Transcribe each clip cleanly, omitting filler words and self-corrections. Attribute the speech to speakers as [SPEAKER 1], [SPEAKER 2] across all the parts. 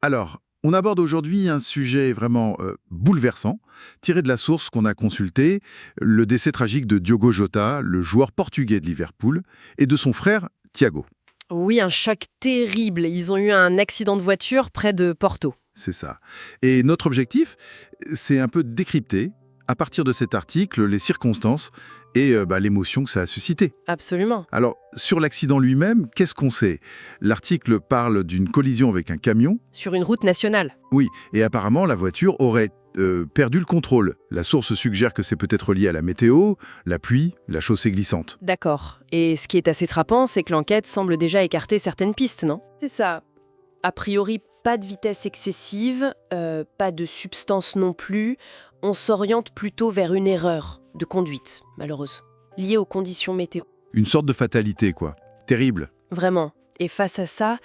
[SPEAKER 1] Alors, on aborde aujourd'hui un sujet vraiment bouleversant, tiré de la source qu'on a consultée, le décès tragique de Diogo Jota, le joueur portugais de Liverpool, et de son frère Thiago.
[SPEAKER 2] Oui, un choc terrible. Ils ont eu un accident de voiture près de Porto.
[SPEAKER 1] C'est ça. Et notre objectif, c'est un peu de décrypter, à partir de cet article, les circonstances et l'émotion que ça a suscité.
[SPEAKER 2] Absolument.
[SPEAKER 1] Alors, sur l'accident lui-même, qu'est-ce qu'on sait? L'article parle d'une collision avec un camion.
[SPEAKER 2] Sur une route nationale.
[SPEAKER 1] Oui, et apparemment, la voiture aurait perdu le contrôle. La source suggère que c'est peut-être lié à la météo, la pluie, la chaussée glissante.
[SPEAKER 2] D'accord. Et ce qui est assez frappant, c'est que l'enquête semble déjà écarter certaines pistes, non? C'est ça. A priori, pas de vitesse excessive, pas de substance non plus. On s'oriente plutôt vers une erreur de conduite, malheureuse, liée aux conditions météo.
[SPEAKER 1] Une sorte de fatalité, quoi. Terrible.
[SPEAKER 2] Vraiment. Et face à ça,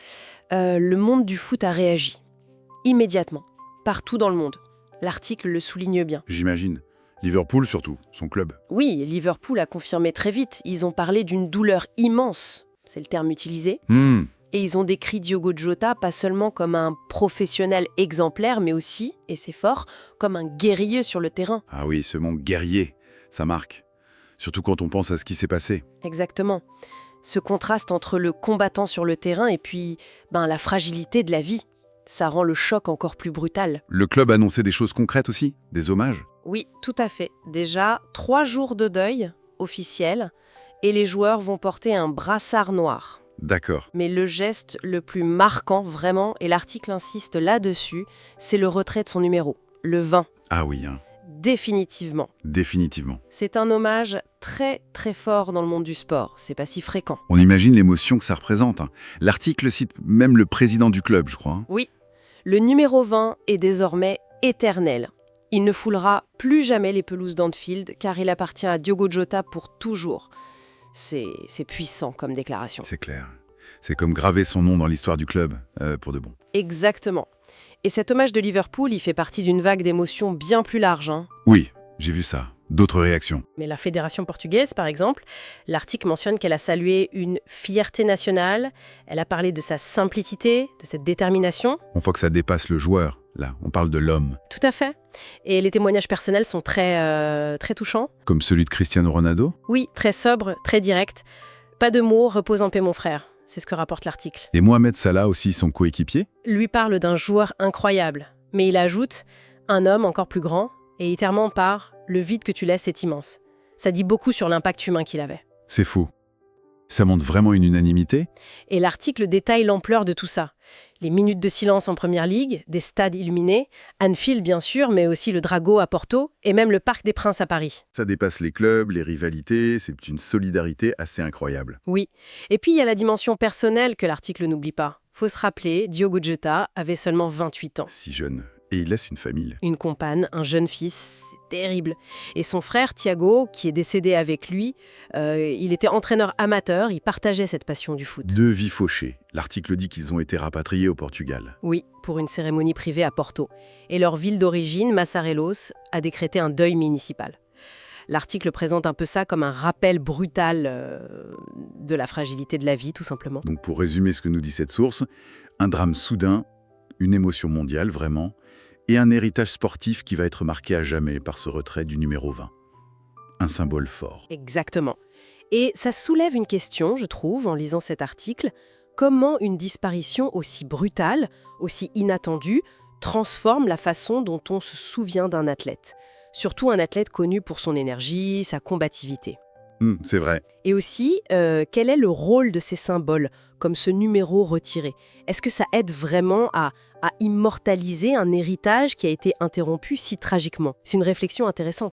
[SPEAKER 2] le monde du foot a réagi. Immédiatement. Partout dans le monde. L'article le souligne bien.
[SPEAKER 1] J'imagine. Liverpool surtout, son club.
[SPEAKER 2] Oui, Liverpool a confirmé très vite. Ils ont parlé d'une douleur immense, c'est le terme utilisé. Et ils ont décrit Diogo Jota pas seulement comme un professionnel exemplaire, mais aussi, et c'est fort, comme un guerrier sur le terrain.
[SPEAKER 1] Ah oui, ce mot guerrier, ça marque. Surtout quand on pense à ce qui s'est passé.
[SPEAKER 2] Exactement. Ce contraste entre le combattant sur le terrain et puis la fragilité de la vie, ça rend le choc encore plus brutal.
[SPEAKER 1] Le club a annoncé des choses concrètes aussi, des hommages.
[SPEAKER 2] Oui, tout à fait. Déjà, 3 jours de deuil officiel, et les joueurs vont porter un brassard noir.
[SPEAKER 1] D'accord.
[SPEAKER 2] Mais le geste le plus marquant, vraiment, et l'article insiste là-dessus, c'est le retrait de son numéro, le 20.
[SPEAKER 1] Ah oui, hein.
[SPEAKER 2] Définitivement.
[SPEAKER 1] Définitivement.
[SPEAKER 2] C'est un hommage très très fort dans le monde du sport, c'est pas si fréquent.
[SPEAKER 1] On imagine l'émotion que ça représente, hein. L'article cite même le président du club, je crois, hein.
[SPEAKER 2] Oui, le numéro 20 est désormais éternel. Il ne foulera plus jamais les pelouses d'Anfield car il appartient à Diogo Jota pour toujours. C'est puissant comme déclaration.
[SPEAKER 1] C'est clair. C'est comme graver son nom dans l'histoire du club, pour de bon.
[SPEAKER 2] Exactement. Et cet hommage de Liverpool, il fait partie d'une vague d'émotions bien plus large, hein.
[SPEAKER 1] Oui, j'ai vu ça. D'autres réactions.
[SPEAKER 2] Mais la fédération portugaise, par exemple, l'article mentionne qu'elle a salué une fierté nationale, elle a parlé de sa simplicité, de cette détermination.
[SPEAKER 1] On voit que ça dépasse le joueur. Là, on parle de l'homme.
[SPEAKER 2] Tout à fait. Et les témoignages personnels sont très touchants.
[SPEAKER 1] Comme celui de Cristiano Ronaldo.
[SPEAKER 2] Oui, très sobre, très direct. Pas de mots, repose en paix mon frère. C'est ce que rapporte l'article.
[SPEAKER 1] Et Mohamed Salah aussi, son coéquipier.
[SPEAKER 2] Lui parle d'un joueur incroyable. Mais il ajoute un homme encore plus grand, et il termine par « le vide que tu laisses est immense ». Ça dit beaucoup sur l'impact humain qu'il avait.
[SPEAKER 1] C'est fou. Ça montre vraiment une unanimité.
[SPEAKER 2] Et l'article détaille l'ampleur de tout ça. Les minutes de silence en Première Ligue, des stades illuminés, Anfield bien sûr, mais aussi le Drago à Porto, et même le Parc des Princes à Paris.
[SPEAKER 1] Ça dépasse les clubs, les rivalités, c'est une solidarité assez incroyable.
[SPEAKER 2] Oui. Et puis il y a la dimension personnelle que l'article n'oublie pas. Faut se rappeler, Diogo Jota avait seulement 28 ans.
[SPEAKER 1] Si jeune. Et il laisse une famille.
[SPEAKER 2] Une compagne, un jeune fils, c'est terrible. Et son frère Thiago, qui est décédé avec lui, il était entraîneur amateur, il partageait cette passion du foot.
[SPEAKER 1] 2 vies fauchées. L'article dit qu'ils ont été rapatriés au Portugal.
[SPEAKER 2] Oui, pour une cérémonie privée à Porto. Et leur ville d'origine, Massarelos, a décrété un deuil municipal. L'article présente un peu ça comme un rappel brutal de la fragilité de la vie, tout simplement.
[SPEAKER 1] Donc pour résumer ce que nous dit cette source, un drame soudain, une émotion mondiale vraiment, et un héritage sportif qui va être marqué à jamais par ce retrait du numéro 20. Un symbole fort.
[SPEAKER 2] Exactement. Et ça soulève une question, je trouve, en lisant cet article. Comment une disparition aussi brutale, aussi inattendue, transforme la façon dont on se souvient d'un athlète? Surtout un athlète connu pour son énergie, sa combativité.
[SPEAKER 1] C'est vrai.
[SPEAKER 2] Et aussi, quel est le rôle de ces symboles, comme ce numéro retiré? Est-ce que ça aide vraiment à immortaliser un héritage qui a été interrompu si tragiquement? C'est une réflexion intéressante.